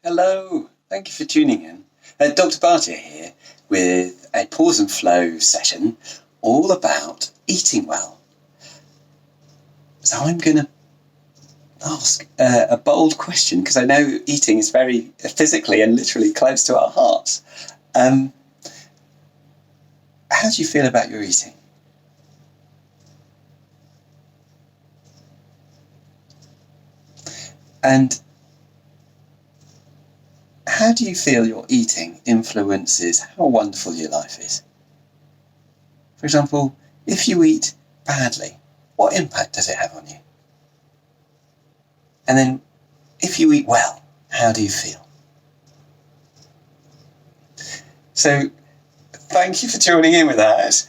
Hello, thank you for tuning in. Dr. Bhatia here with a pause and flow session all about eating well. So I'm going to ask a bold question because I know eating is very physically and literally close to our hearts. How do you feel about your eating? And how do you feel your eating influences how wonderful your life is? For example, if you eat badly, what impact does it have on you? And then, if you eat well, how do you feel? So, thank you for tuning in with that.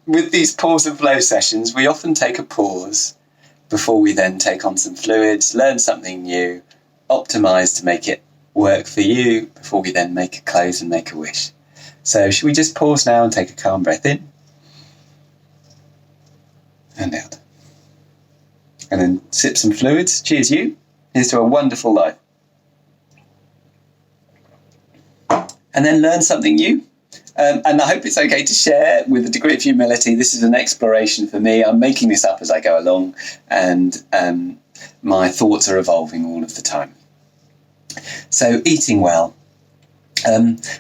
With these pause and flow sessions, we often take a pause before we then take on some fluids, learn something new, optimize to make it work for you before we then make a close and make a wish. So should we just pause now and take a calm breath in and out, and then sip some fluids. Cheers you. Here's to a wonderful life. And then learn something new. And I hope it's okay to share with a degree of humility. This is an exploration for me. I'm making this up as I go along, and my thoughts are evolving all of the time. So eating well.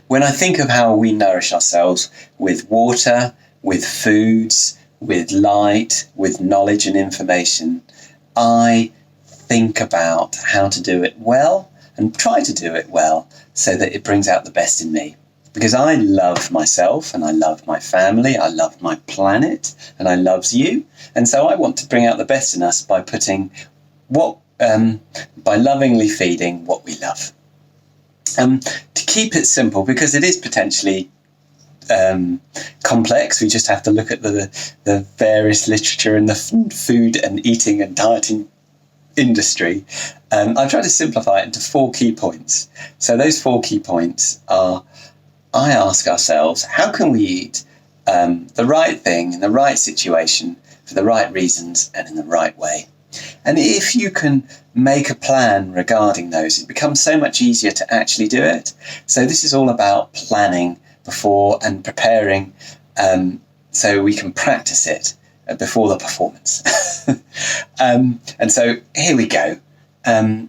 When I think of how we nourish ourselves with water, with foods, with light, with knowledge and information, I think about how to do it well and try to do it well so that it brings out the best in me. Because I love myself and I love my family, I love my planet and I love you. And so I want to bring out the best in us by putting by lovingly feeding what we love. To keep it simple, because it is potentially complex, we just have to look at the various literature in the food and eating and dieting industry. I've tried to simplify it into 4 key points. So those 4 key points are: I ask ourselves, how can we eat the right thing in the right situation for the right reasons and in the right way? And if you can make a plan regarding those, it becomes so much easier to actually do it. So this is all about planning before and preparing, so we can practice it before the performance. And so here we go. The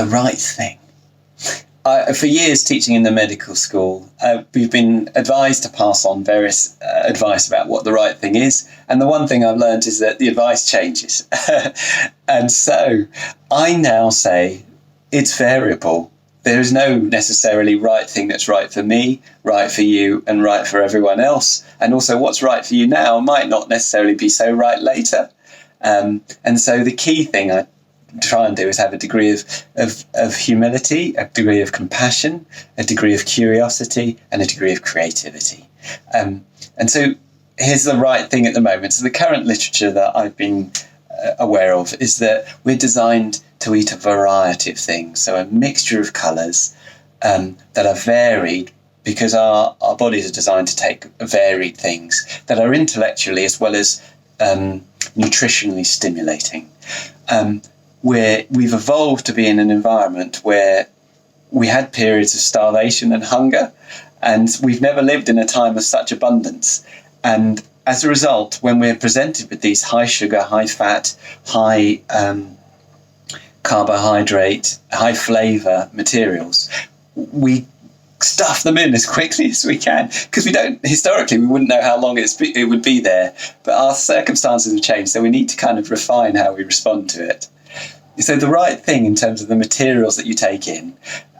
right thing. For years teaching in the medical school, we've been advised to pass on various advice about what the right thing is. And the one thing I've learned is that the advice changes. And so I now say it's variable. There is no necessarily right thing that's right for me, right for you, and right for everyone else. And also what's right for you now might not necessarily be so right later. And so the key thing I try and do is have a degree of humility, a degree of compassion, a degree of curiosity, and a degree of creativity. And so here's the right thing at the moment. So the current literature that I've been aware of is that we're designed to eat a variety of things, so a mixture of colours that are varied, because our bodies are designed to take varied things that are intellectually as well as nutritionally stimulating. We've evolved to be in an environment where we had periods of starvation and hunger, and we've never lived in a time of such abundance. And as a result, when we're presented with these high sugar, high fat, high carbohydrate, high flavour materials, we stuff them in as quickly as we can, because historically we wouldn't know how long it would be there, but our circumstances have changed, so we need to kind of refine how we respond to it. So the right thing in terms of the materials that you take in,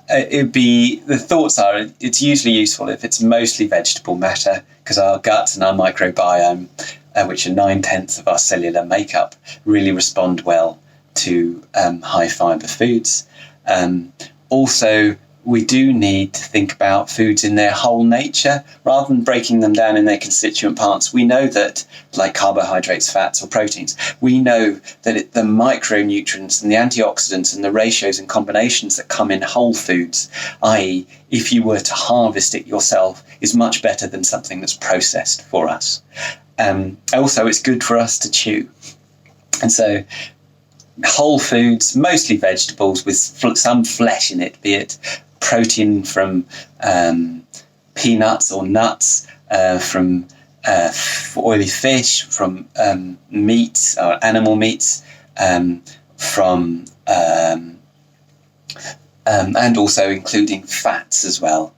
the thoughts are, it's usually useful if it's mostly vegetable matter, because our guts and our microbiome, which are 9/10 of our cellular makeup, really respond well to high fibre foods. Also, we do need to think about foods in their whole nature rather than breaking them down in their constituent parts. We know that, like carbohydrates, fats or proteins, we know that the micronutrients and the antioxidants and the ratios and combinations that come in whole foods, i.e. if you were to harvest it yourself, is much better than something that's processed for us. Also, it's good for us to chew. And so whole foods, mostly vegetables with some flesh in it, be it protein from peanuts or nuts, from oily fish, from meats or animal meats, from and also including fats as well,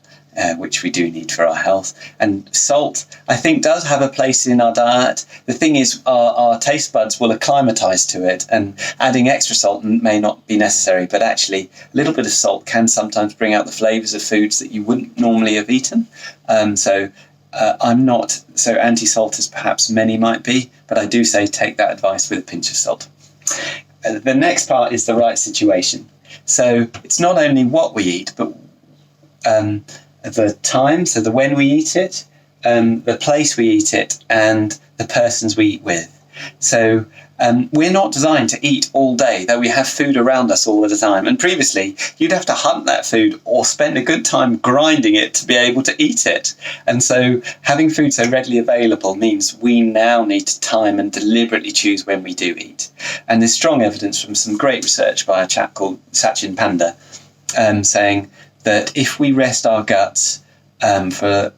which we do need for our health. And salt, I think, does have a place in our diet. The thing is, our taste buds will acclimatise to it, and adding extra salt may not be necessary, but actually a little bit of salt can sometimes bring out the flavours of foods that you wouldn't normally have eaten. So I'm not so anti-salt as perhaps many might be, but I do say take that advice with a pinch of salt. The next part is the right situation. So it's not only what we eat, but the time, so the when we eat it, the place we eat it, and the persons we eat with. So we're not designed to eat all day, though we have food around us all the time. And previously, you'd have to hunt that food or spend a good time grinding it to be able to eat it. And so having food so readily available means we now need to time and deliberately choose when we do eat. And there's strong evidence from some great research by a chap called Sachin Panda, saying that if we rest our guts for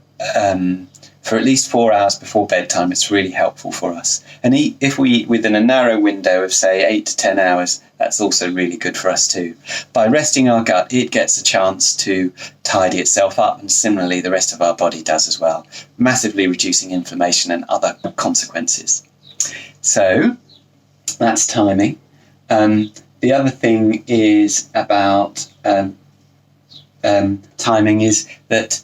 at least 4 hours before bedtime, it's really helpful for us. And if we eat within a narrow window of, say, 8 to 10 hours, that's also really good for us too. By resting our gut, it gets a chance to tidy itself up, and similarly the rest of our body does as well, massively reducing inflammation and other consequences. So that's timing. The other thing is about timing is that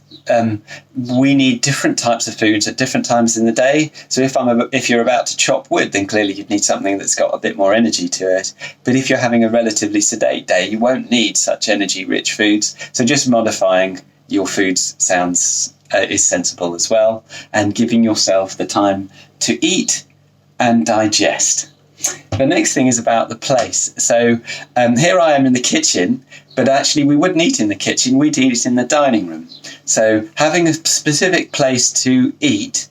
we need different types of foods at different times in the day. So if you're about to chop wood, then clearly you'd need something that's got a bit more energy to it. But if you're having a relatively sedate day, you won't need such energy-rich foods. So just modifying your foods is sensible as well, and giving yourself the time to eat and digest. The next thing is about the place. So here I am in the kitchen, but actually we wouldn't eat in the kitchen, we'd eat in the dining room. So having a specific place to eat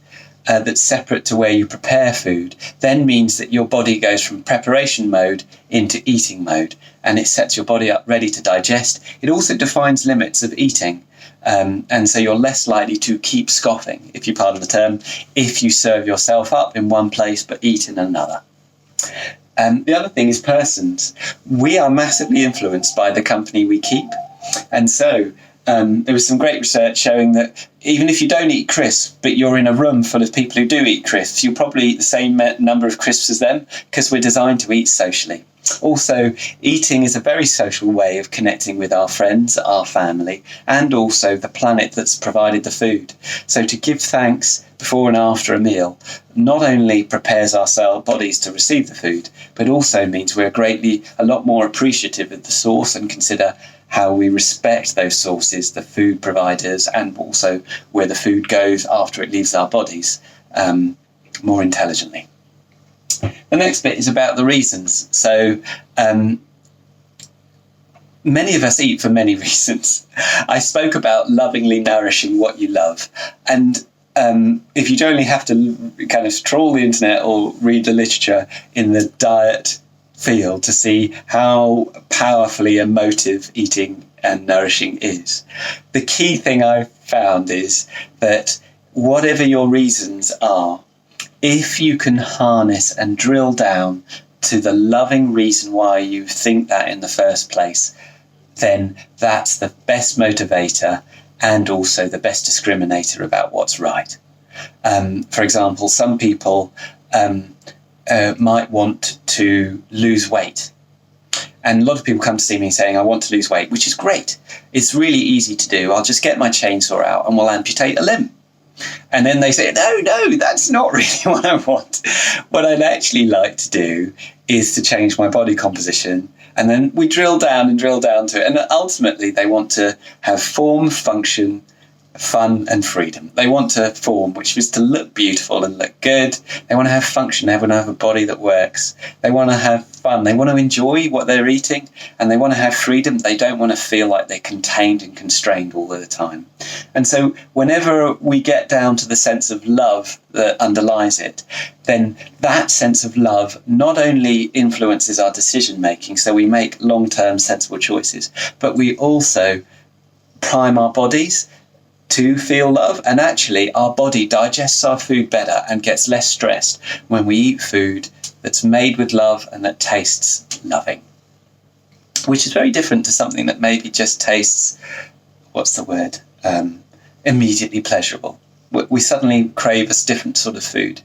that's separate to where you prepare food then means that your body goes from preparation mode into eating mode, and it sets your body up ready to digest. It also defines limits of eating. And so you're less likely to keep scoffing, if you pardon the term, if you serve yourself up in one place but eat in another. The other thing is persons. We are massively influenced by the company we keep. And so there was some great research showing that even if you don't eat crisps, but you're in a room full of people who do eat crisps, you'll probably eat the same number of crisps as them, because we're designed to eat socially. Also, eating is a very social way of connecting with our friends, our family, and also the planet that's provided the food. So to give thanks before and after a meal not only prepares our bodies to receive the food, but also means we're a lot more appreciative of the source and consider how we respect those sources, the food providers, and also where the food goes after it leaves our bodies more intelligently. The next bit is about the reasons. So many of us eat for many reasons. I spoke about lovingly nourishing what you love. And if you only have to kind of trawl the internet or read the literature in the diet field to see how powerfully emotive eating and nourishing is. The key thing I've found is that whatever your reasons are, if you can harness and drill down to the loving reason why you think that in the first place, then that's the best motivator and also the best discriminator about what's right. For example, some people might want to lose weight. And a lot of people come to see me saying, I want to lose weight, which is great. It's really easy to do. I'll just get my chainsaw out and we'll amputate a limb. And then they say, no, that's not really what I want. What I'd actually like to do is to change my body composition. And then we drill down to it. And ultimately, they want to have form, function, fun and freedom. They want to form, which is to look beautiful and look good. They want to have function. They want to have a body that works. They want to have fun. They want to enjoy what they're eating, and they want to have freedom. They don't want to feel like they're contained and constrained all the time. And so whenever we get down to the sense of love that underlies it, then that sense of love not only influences our decision making, so we make long-term sensible choices, but we also prime our bodies to feel love, and actually our body digests our food better and gets less stressed when we eat food that's made with love and that tastes loving, which is very different to something that maybe just tastes, immediately pleasurable. We suddenly crave a different sort of food.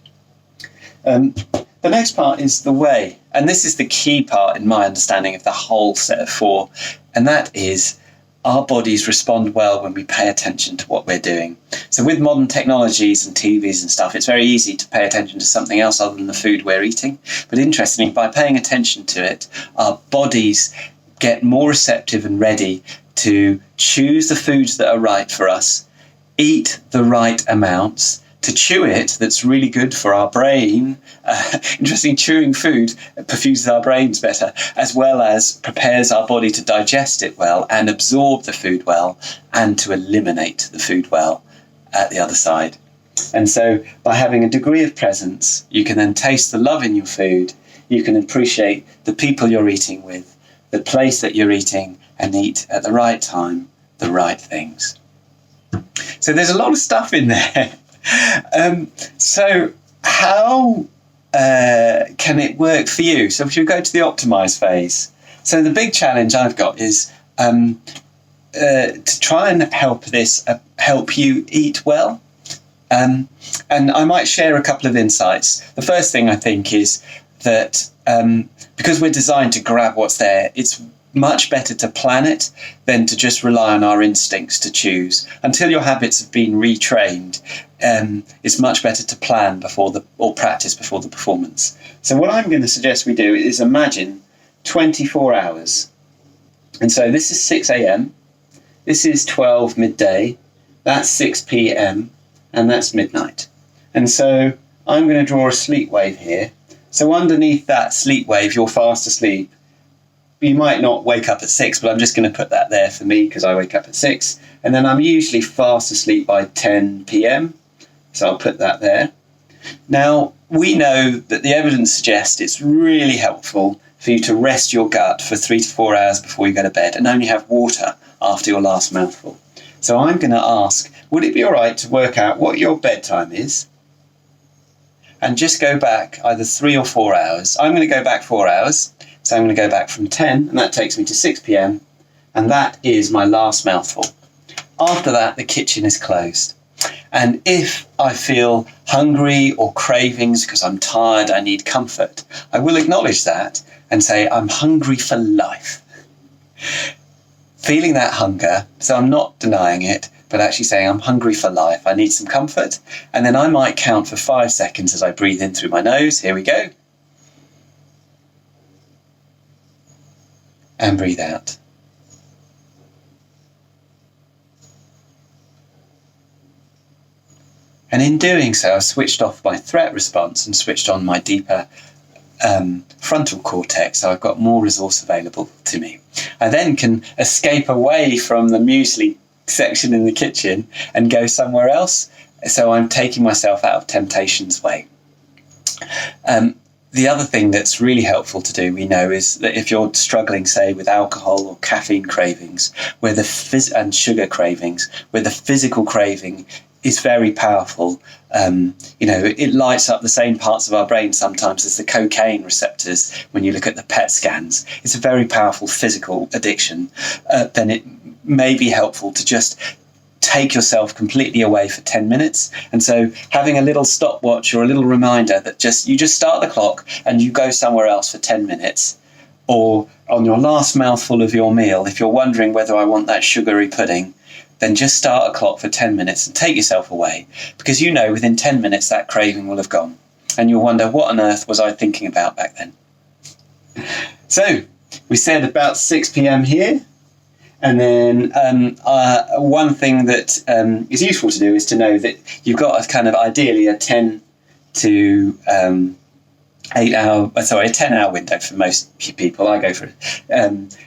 The next part is the way, and this is the key part in my understanding of the whole set of 4, and that is our bodies respond well when we pay attention to what we're doing. So with modern technologies and TVs and stuff, it's very easy to pay attention to something else other than the food we're eating. But interestingly, by paying attention to it, our bodies get more receptive and ready to choose the foods that are right for us, eat the right amounts, to chew it that's really good for our brain. Interesting, chewing food perfuses our brains better, as well as prepares our body to digest it well and absorb the food well and to eliminate the food well at the other side. And so by having a degree of presence, you can then taste the love in your food, you can appreciate the people you're eating with, the place that you're eating, and eat at the right time, the right things. So there's a lot of stuff in there. So how can it work for you? So if you go to the optimize phase, so the big challenge I've got is to try and help you eat well. And I might share a couple of insights. The first thing I think is that because we're designed to grab what's there, it's much better to plan it than to just rely on our instincts to choose. Until your habits have been retrained, it's much better to plan or practice before the performance. So what I'm going to suggest we do is imagine 24 hours. And so this is 6 a.m, this is 12 midday, that's 6 p.m, and that's midnight. And so I'm going to draw a sleep wave here. So underneath that sleep wave, you're fast asleep. You might not wake up at 6, but I'm just going to put that there for me because I wake up at 6. And then I'm usually fast asleep by 10 p.m. So I'll put that there. Now, we know that the evidence suggests it's really helpful for you to rest your gut for 3 to 4 hours before you go to bed and only have water after your last mouthful. So I'm going to ask, would it be all right to work out what your bedtime is and just go back either 3 or 4 hours? I'm going to go back 4 hours. So I'm going to go back from 10, and that takes me to 6 p.m, and that is my last mouthful. After that, the kitchen is closed. And if I feel hungry or cravings because I'm tired, I need comfort, I will acknowledge that and say, I'm hungry for life. Feeling that hunger, so I'm not denying it, but actually saying I'm hungry for life. I need some comfort. And then I might count for 5 seconds as I breathe in through my nose. Here we go. And breathe out. And in doing so, I've switched off my threat response and switched on my deeper frontal cortex, so I've got more resource available to me. I then can escape away from the muesli section in the kitchen and go somewhere else, so I'm taking myself out of temptation's way. The other thing that's really helpful to do, we know, is that if you're struggling, say, with alcohol or caffeine cravings, and sugar cravings, where the physical craving is very powerful, it lights up the same parts of our brain sometimes as the cocaine receptors when you look at the PET scans. It's a very powerful physical addiction. Then it may be helpful to just take yourself completely away for 10 minutes. And so having a little stopwatch or a little reminder that you just start the clock and you go somewhere else for 10 minutes. Or on your last mouthful of your meal, if you're wondering whether I want that sugary pudding, then just start a clock for 10 minutes and take yourself away, because within 10 minutes that craving will have gone. And you'll wonder, what on earth was I thinking about back then? So we said about 6 p.m. here. And then one thing that is useful to do is to know that you've got a kind of ideally a 10 to 10-hour window for most people. I go for it,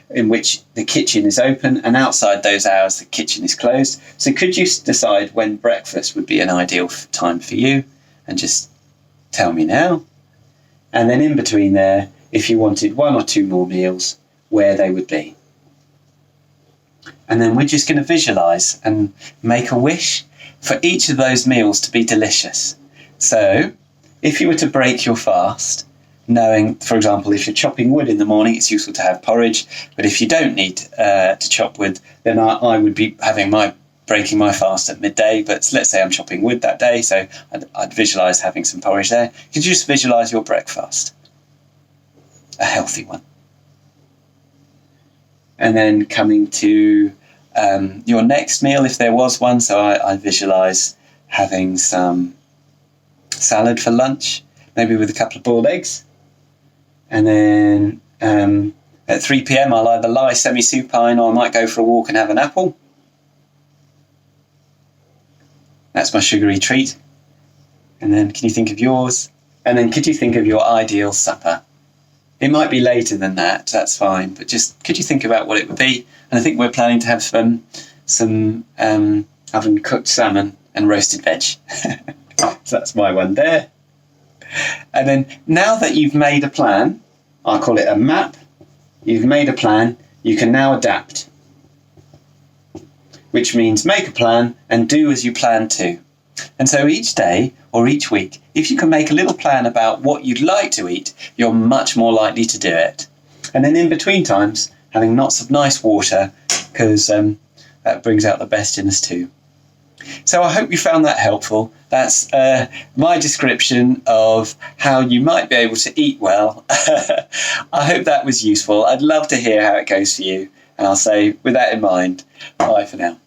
in which the kitchen is open, and outside those hours the kitchen is closed. So could you decide when breakfast would be an ideal time for you, and just tell me now? And then in between there, if you wanted 1 or 2 more meals, where they would be. And then we're just going to visualise and make a wish for each of those meals to be delicious. So if you were to break your fast, knowing, for example, if you're chopping wood in the morning, it's useful to have porridge. But if you don't need to chop wood, then I would be breaking my fast at midday. But let's say I'm chopping wood that day, so I'd visualise having some porridge there. Could you just visualise your breakfast? A healthy one. And then coming to your next meal, if there was one. So I visualise having some salad for lunch, maybe with a couple of boiled eggs. And then at 3 p.m, I'll either lie semi-supine or I might go for a walk and have an apple. That's my sugary treat. And then can you think of yours? And then could you think of your ideal supper? It might be later than that, that's fine, but just could you think about what it would be? And I think we're planning to have some oven-cooked salmon and roasted veg. So that's my one there. And then now that you've made a plan, I call it a map, you've made a plan, you can now adapt. Which means make a plan and do as you plan to. And so each day or each week, if you can make a little plan about what you'd like to eat, you're much more likely to do it. And then in between times, having lots of nice water, because that brings out the best in us too. So I hope you found that helpful. That's my description of how you might be able to eat well. I hope that was useful. I'd love to hear how it goes for you. And I'll say, with that in mind, bye for now.